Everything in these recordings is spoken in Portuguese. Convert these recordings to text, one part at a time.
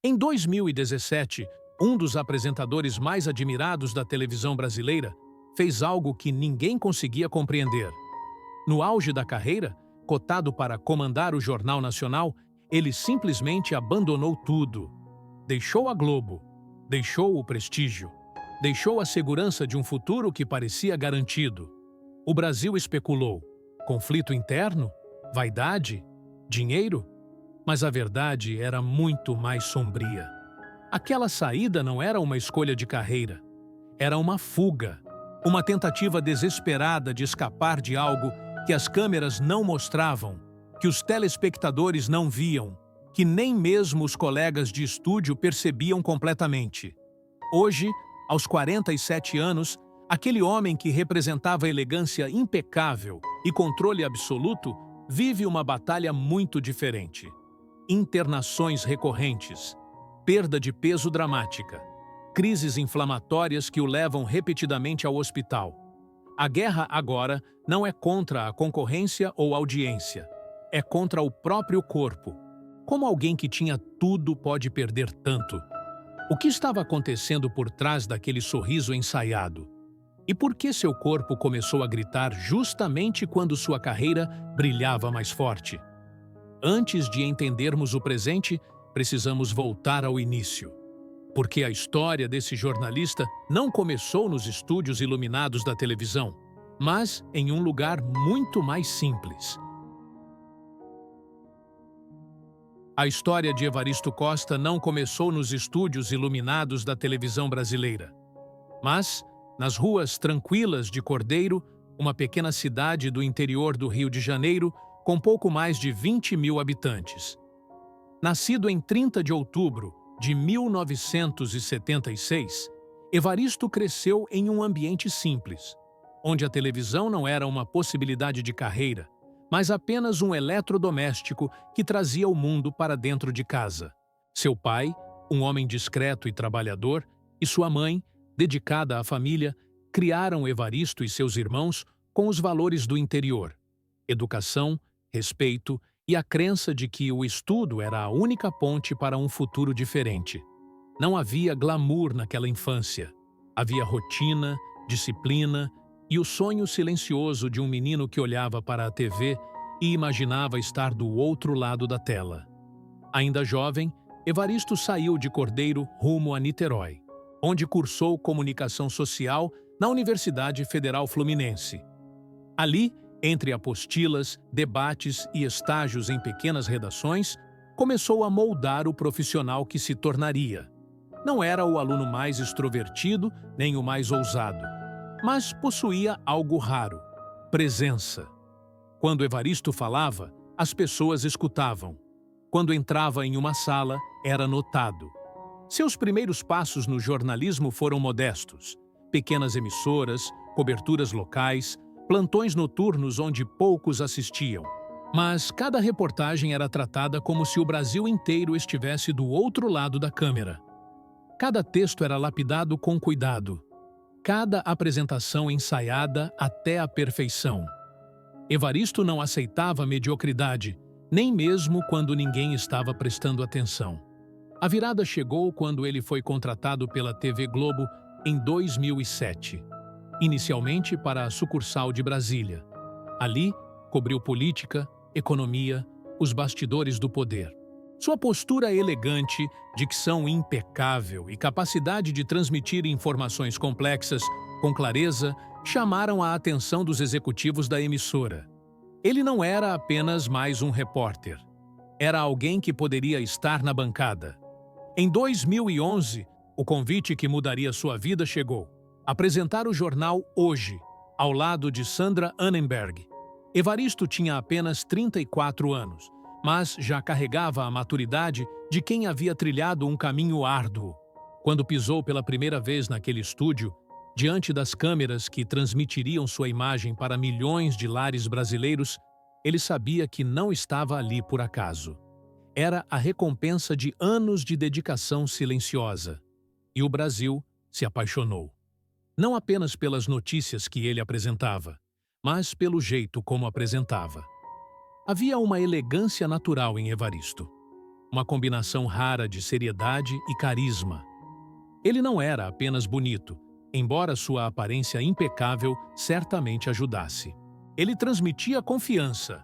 Em 2017, um dos apresentadores mais admirados da televisão brasileira fez algo que ninguém conseguia compreender. No auge da carreira, cotado para comandar o Jornal Nacional, ele simplesmente abandonou tudo. Deixou a Globo, deixou o prestígio, deixou a segurança de um futuro que parecia garantido. O Brasil especulou: conflito interno? Vaidade? Dinheiro? Mas a verdade era muito mais sombria. Aquela saída não era uma escolha de carreira, era uma fuga, uma tentativa desesperada de escapar de algo que as câmeras não mostravam, que os telespectadores não viam, que nem mesmo os colegas de estúdio percebiam completamente. Hoje, aos 47 anos, aquele homem que representava elegância impecável e controle absoluto vive uma batalha muito diferente. Internações recorrentes, perda de peso dramática, crises inflamatórias que o levam repetidamente ao hospital. A guerra agora não é contra a concorrência ou audiência, é contra o próprio corpo. Como alguém que tinha tudo pode perder tanto? O que estava acontecendo por trás daquele sorriso ensaiado? E por que seu corpo começou a gritar justamente quando sua carreira brilhava mais forte? Antes de entendermos o presente, precisamos voltar ao início. Porque a história desse jornalista não começou nos estúdios iluminados da televisão, mas em um lugar muito mais simples. A história de Evaristo Costa não começou nos estúdios iluminados da televisão brasileira, mas nas ruas tranquilas de Cordeiro, uma pequena cidade do interior do Rio de Janeiro, com pouco mais de 20 mil habitantes. Nascido em 30 de outubro de 1976, Evaristo cresceu em um ambiente simples, onde a televisão não era uma possibilidade de carreira, mas apenas um eletrodoméstico que trazia o mundo para dentro de casa. Seu pai, um homem discreto e trabalhador, e sua mãe, dedicada à família, criaram Evaristo e seus irmãos com os valores do interior: educação, respeito e a crença de que o estudo era a única ponte para um futuro diferente. Não havia glamour naquela infância. Havia rotina, disciplina e o sonho silencioso de um menino que olhava para a TV e imaginava estar do outro lado da tela. Ainda jovem, Evaristo saiu de Cordeiro rumo a Niterói, onde cursou comunicação social na Universidade Federal Fluminense. Ali, entre apostilas, debates e estágios em pequenas redações, começou a moldar o profissional que se tornaria. Não era o aluno mais extrovertido nem o mais ousado, mas possuía algo raro: presença. Quando Evaristo falava, as pessoas escutavam. Quando entrava em uma sala, era notado. Seus primeiros passos no jornalismo foram modestos: pequenas emissoras, coberturas locais, plantões noturnos onde poucos assistiam. Mas cada reportagem era tratada como se o Brasil inteiro estivesse do outro lado da câmera. Cada texto era lapidado com cuidado. Cada apresentação ensaiada até a perfeição. Evaristo não aceitava mediocridade, nem mesmo quando ninguém estava prestando atenção. A virada chegou quando ele foi contratado pela TV Globo em 2007. Inicialmente para a sucursal de Brasília. Ali, cobriu política, economia, os bastidores do poder. Sua postura elegante, dicção impecável e capacidade de transmitir informações complexas com clareza chamaram a atenção dos executivos da emissora. Ele não era apenas mais um repórter. Era alguém que poderia estar na bancada. Em 2011, o convite que mudaria sua vida chegou: apresentar o jornal Hoje, ao lado de Sandra Annenberg. Evaristo tinha apenas 34 anos, mas já carregava a maturidade de quem havia trilhado um caminho árduo. Quando pisou pela primeira vez naquele estúdio, diante das câmeras que transmitiriam sua imagem para milhões de lares brasileiros, ele sabia que não estava ali por acaso. Era a recompensa de anos de dedicação silenciosa. E o Brasil se apaixonou. Não apenas pelas notícias que ele apresentava, mas pelo jeito como apresentava. Havia uma elegância natural em Evaristo. uma combinação rara de seriedade e carisma. Ele não era apenas bonito, embora sua aparência impecável certamente ajudasse. Ele transmitia confiança.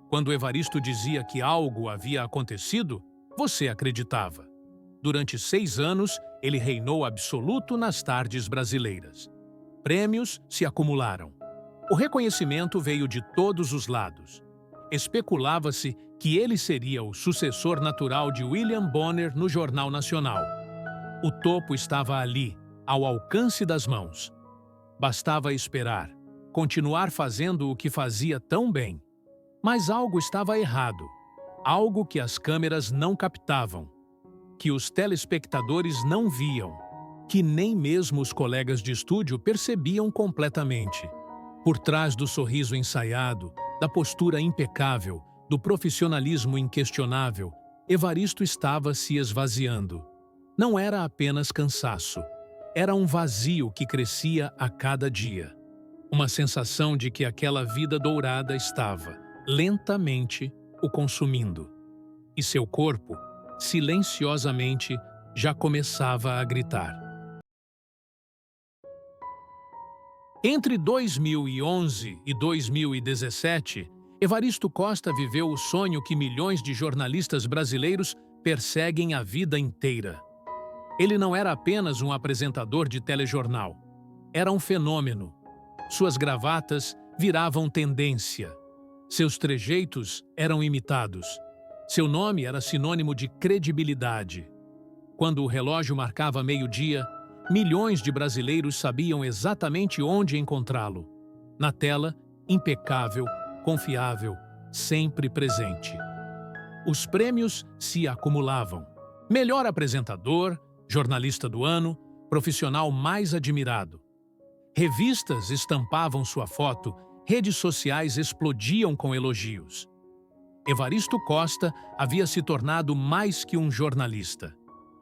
Quando Evaristo dizia que algo havia acontecido, você acreditava. Durante 6 anos, ele reinou absoluto nas tardes brasileiras. Prêmios se acumularam. O reconhecimento veio de todos os lados. Especulava-se que ele seria o sucessor natural de William Bonner no Jornal Nacional. O topo estava ali, ao alcance das mãos. Bastava esperar, continuar fazendo o que fazia tão bem. Mas algo estava errado, algo que as câmeras não captavam, que os telespectadores não viam, que nem mesmo os colegas de estúdio percebiam completamente. Por trás do sorriso ensaiado, da postura impecável, do profissionalismo inquestionável, Evaristo estava se esvaziando. Não era apenas cansaço, era um vazio que crescia a cada dia. Uma sensação de que aquela vida dourada estava, lentamente, o consumindo. E seu corpo, silenciosamente, já começava a gritar. Entre 2011 e 2017, Evaristo Costa viveu o sonho que milhões de jornalistas brasileiros perseguem a vida inteira. Ele não era apenas um apresentador de telejornal. Era um fenômeno. Suas gravatas viravam tendência. Seus trejeitos eram imitados. Seu nome era sinônimo de credibilidade. Quando o relógio marcava meio-dia, milhões de brasileiros sabiam exatamente onde encontrá-lo. Na tela, impecável, confiável, sempre presente. Os prêmios se acumulavam. Melhor apresentador, jornalista do ano, profissional mais admirado. Revistas estampavam sua foto, redes sociais explodiam com elogios. Evaristo Costa havia se tornado mais que um jornalista.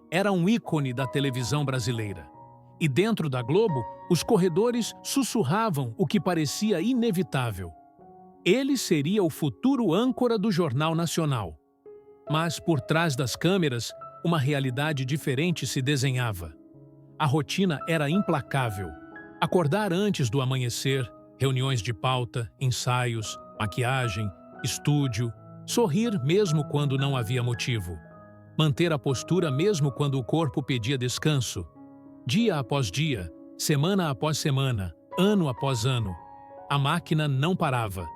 Era um ícone da televisão brasileira. E dentro da Globo, os corredores sussurravam o que parecia inevitável. Ele seria o futuro âncora do Jornal Nacional. Mas por trás das câmeras, uma realidade diferente se desenhava. A rotina era implacável. Acordar antes do amanhecer, reuniões de pauta, ensaios, maquiagem, estúdio, sorrir mesmo quando não havia motivo. Manter a postura mesmo quando o corpo pedia descanso. Dia após dia, semana após semana, ano após ano. A máquina não parava.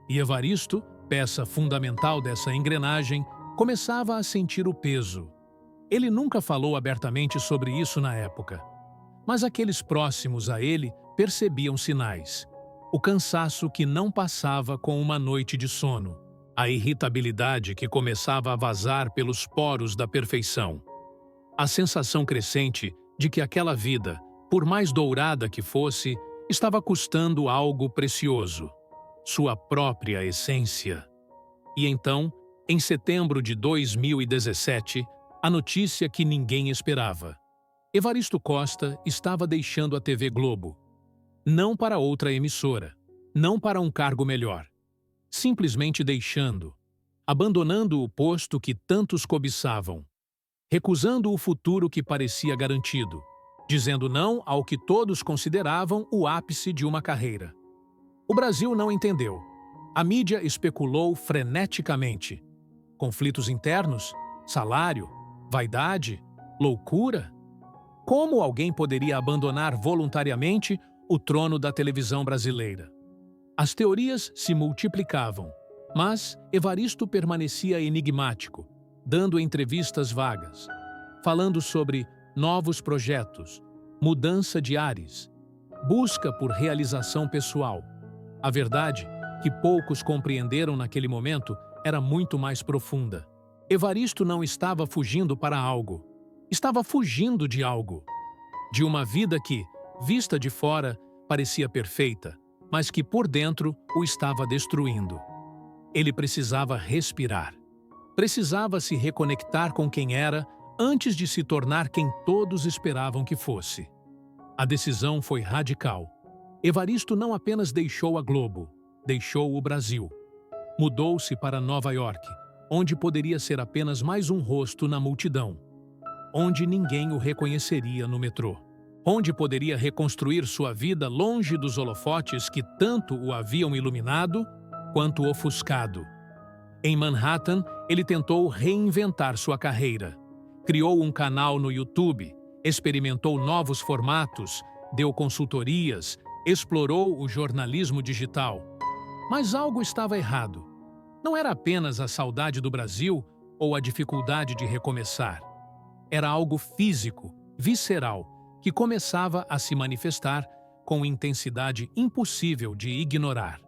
E Evaristo, peça fundamental dessa engrenagem, começava a sentir o peso. Ele nunca falou abertamente sobre isso na época. Mas aqueles próximos a ele percebiam sinais. O cansaço que não passava com uma noite de sono. A irritabilidade que começava a vazar pelos poros da perfeição. A sensação crescente de que aquela vida, por mais dourada que fosse, estava custando algo precioso. Sua própria essência. E então, em setembro de 2017, a notícia que ninguém esperava. Evaristo Costa estava deixando a TV Globo. Não para outra emissora, não para um cargo melhor. Simplesmente deixando, abandonando o posto que tantos cobiçavam, recusando o futuro que parecia garantido, dizendo não ao que todos consideravam o ápice de uma carreira. O Brasil não entendeu. A mídia especulou freneticamente. Conflitos internos? Salário? Vaidade? Loucura? Como alguém poderia abandonar voluntariamente o trono da televisão brasileira? As teorias se multiplicavam, mas Evaristo permanecia enigmático, dando entrevistas vagas, falando sobre novos projetos, mudança de ares, busca por realização pessoal. A verdade, que poucos compreenderam naquele momento, era muito mais profunda. Evaristo não estava fugindo para algo, estava fugindo de algo. De uma vida que, vista de fora, parecia perfeita, mas que por dentro o estava destruindo. Ele precisava respirar. Precisava se reconectar com quem era antes de se tornar quem todos esperavam que fosse. A decisão foi radical. Evaristo não apenas deixou a Globo, deixou o Brasil. Mudou-se para Nova York, onde poderia ser apenas mais um rosto na multidão, onde ninguém o reconheceria no metrô, onde poderia reconstruir sua vida longe dos holofotes que tanto o haviam iluminado quanto ofuscado. Em Manhattan, ele tentou reinventar sua carreira. Criou um canal no YouTube, experimentou novos formatos, deu consultorias, explorou o jornalismo digital. Mas algo estava errado. Não era apenas a saudade do Brasil ou a dificuldade de recomeçar. Era algo físico, visceral, que começava a se manifestar com intensidade impossível de ignorar.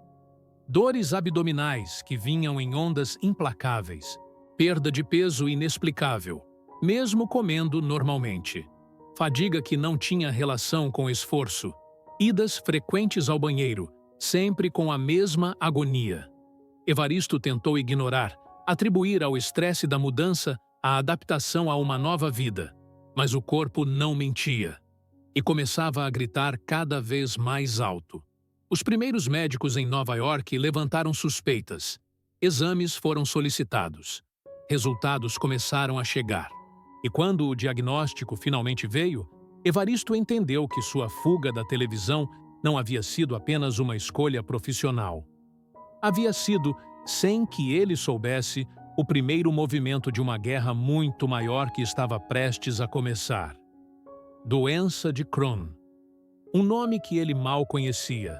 Dores abdominais que vinham em ondas implacáveis, perda de peso inexplicável, mesmo comendo normalmente, fadiga que não tinha relação com esforço, idas frequentes ao banheiro, sempre com a mesma agonia. Evaristo tentou ignorar, atribuir ao estresse da mudança a adaptação a uma nova vida, mas o corpo não mentia e começava a gritar cada vez mais alto. Os primeiros médicos em Nova York levantaram suspeitas. Exames foram solicitados. Resultados começaram a chegar. E quando o diagnóstico finalmente veio, Evaristo entendeu que sua fuga da televisão não havia sido apenas uma escolha profissional. Havia sido, sem que ele soubesse, o primeiro movimento de uma guerra muito maior que estava prestes a começar. Doença de Crohn. Um nome que ele mal conhecia.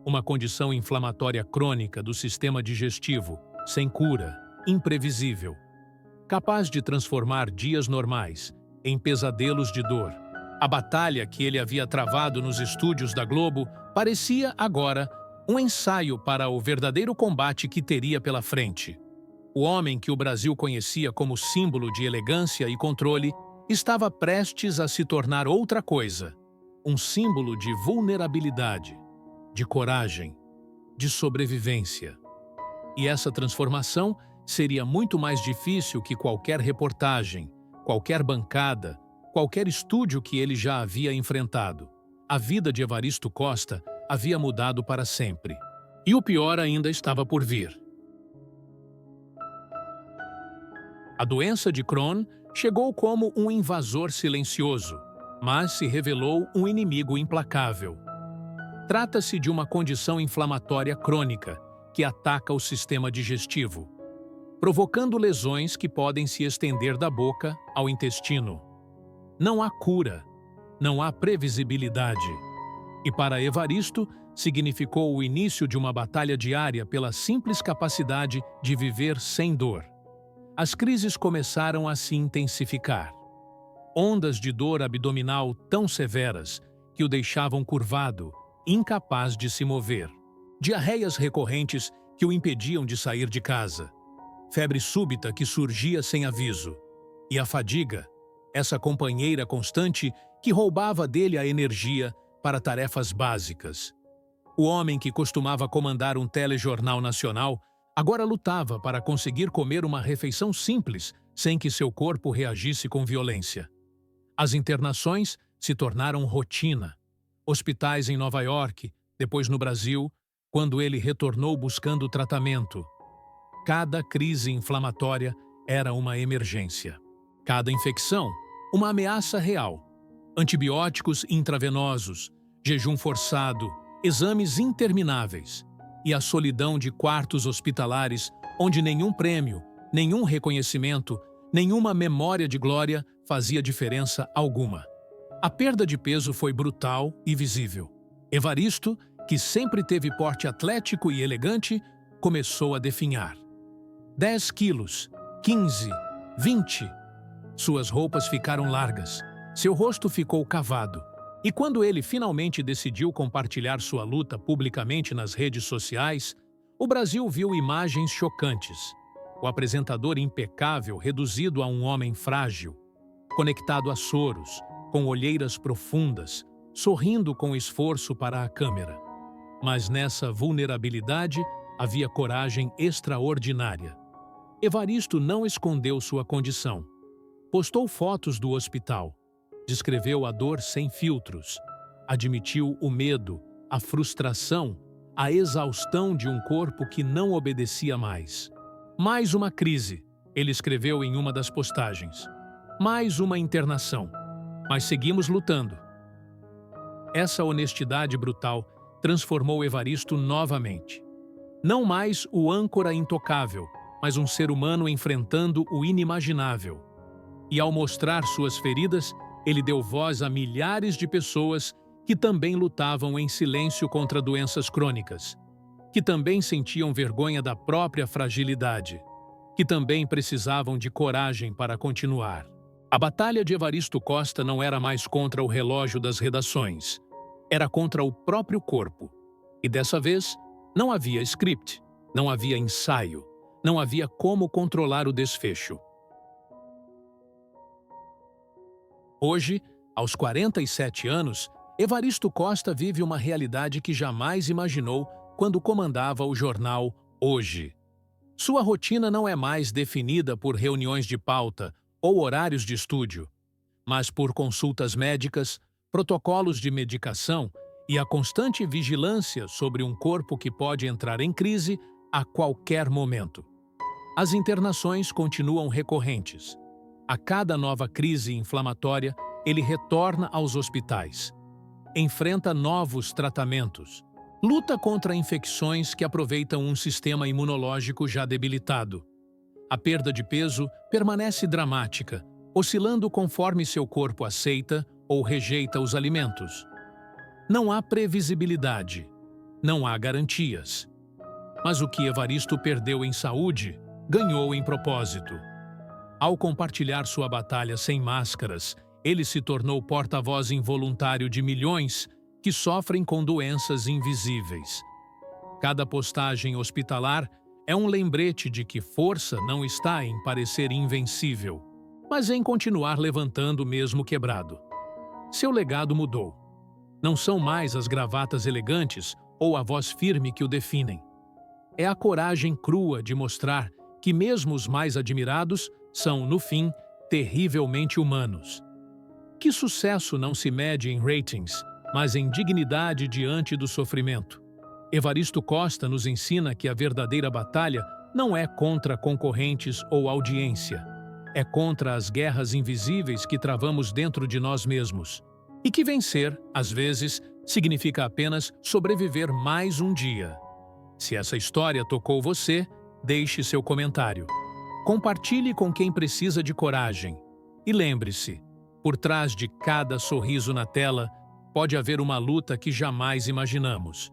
Uma condição inflamatória crônica do sistema digestivo, sem cura, imprevisível, capaz de transformar dias normais em pesadelos de dor. A batalha que ele havia travado nos estúdios da Globo parecia, agora, um ensaio para o verdadeiro combate que teria pela frente. O homem que o Brasil conhecia como símbolo de elegância e controle estava prestes a se tornar outra coisa, um símbolo de vulnerabilidade, de coragem, de sobrevivência. E essa transformação seria muito mais difícil que qualquer reportagem, qualquer bancada, qualquer estúdio que ele já havia enfrentado. A vida de Evaristo Costa havia mudado para sempre. E o pior ainda estava por vir. A doença de Crohn chegou como um invasor silencioso, mas se revelou um inimigo implacável. Trata-se de uma condição inflamatória crônica que ataca o sistema digestivo, provocando lesões que podem se estender da boca ao intestino. Não há cura, não há previsibilidade. E para Evaristo, significou o início de uma batalha diária pela simples capacidade de viver sem dor. As crises começaram a se intensificar. Ondas de dor abdominal tão severas que o deixavam curvado, incapaz de se mover. Diarreias recorrentes que o impediam de sair de casa. Febre súbita que surgia sem aviso. E a fadiga, essa companheira constante que roubava dele a energia para tarefas básicas. O homem que costumava comandar um telejornal nacional agora lutava para conseguir comer uma refeição simples sem que seu corpo reagisse com violência. As internações se tornaram rotina. Hospitais em Nova York, depois no Brasil, quando ele retornou buscando tratamento. Cada crise inflamatória era uma emergência. Cada infecção, uma ameaça real. Antibióticos intravenosos, jejum forçado, exames intermináveis e a solidão de quartos hospitalares onde nenhum prêmio, nenhum reconhecimento, nenhuma memória de glória fazia diferença alguma. A perda de peso foi brutal e visível. Evaristo, que sempre teve porte atlético e elegante, começou a definhar. 10 quilos, 15, 20. Suas roupas ficaram largas, seu rosto ficou cavado. E quando ele finalmente decidiu compartilhar sua luta publicamente nas redes sociais, o Brasil viu imagens chocantes. O apresentador impecável reduzido a um homem frágil, conectado a soros, com olheiras profundas, sorrindo com esforço para a câmera. Mas nessa vulnerabilidade havia coragem extraordinária. Evaristo não escondeu sua condição. Postou fotos do hospital, descreveu a dor sem filtros, admitiu o medo, a frustração, a exaustão de um corpo que não obedecia mais. Mais uma crise, ele escreveu em uma das postagens. Mais uma internação. Mas seguimos lutando. Essa honestidade brutal transformou Evaristo novamente. Não mais o âncora intocável, mas um ser humano enfrentando o inimaginável. E ao mostrar suas feridas, ele deu voz a milhares de pessoas que também lutavam em silêncio contra doenças crônicas, que também sentiam vergonha da própria fragilidade, que também precisavam de coragem para continuar. A batalha de Evaristo Costa não era mais contra o relógio das redações, era contra o próprio corpo. E dessa vez, não havia script, não havia ensaio, não havia como controlar o desfecho. Hoje, aos 47 anos, Evaristo Costa vive uma realidade que jamais imaginou quando comandava o jornal Hoje. Sua rotina não é mais definida por reuniões de pauta ou horários de estúdio, mas por consultas médicas, protocolos de medicação e a constante vigilância sobre um corpo que pode entrar em crise a qualquer momento. As internações continuam recorrentes. A cada nova crise inflamatória, ele retorna aos hospitais. Enfrenta novos tratamentos. Luta contra infecções que aproveitam um sistema imunológico já debilitado. A perda de peso permanece dramática, oscilando conforme seu corpo aceita ou rejeita os alimentos. Não há previsibilidade, não há garantias. Mas o que Evaristo perdeu em saúde, ganhou em propósito. Ao compartilhar sua batalha sem máscaras, ele se tornou porta-voz involuntário de milhões que sofrem com doenças invisíveis. Cada postagem hospitalar é um lembrete de que força não está em parecer invencível, mas em continuar levantando mesmo quebrado. Seu legado mudou. Não são mais as gravatas elegantes ou a voz firme que o definem. É a coragem crua de mostrar que mesmo os mais admirados são, no fim, terrivelmente humanos. Que sucesso não se mede em ratings, mas em dignidade diante do sofrimento. Evaristo Costa nos ensina que a verdadeira batalha não é contra concorrentes ou audiência. É contra as guerras invisíveis que travamos dentro de nós mesmos. E que vencer, às vezes, significa apenas sobreviver mais um dia. Se essa história tocou você, deixe seu comentário. Compartilhe com quem precisa de coragem. E lembre-se, por trás de cada sorriso na tela, pode haver uma luta que jamais imaginamos.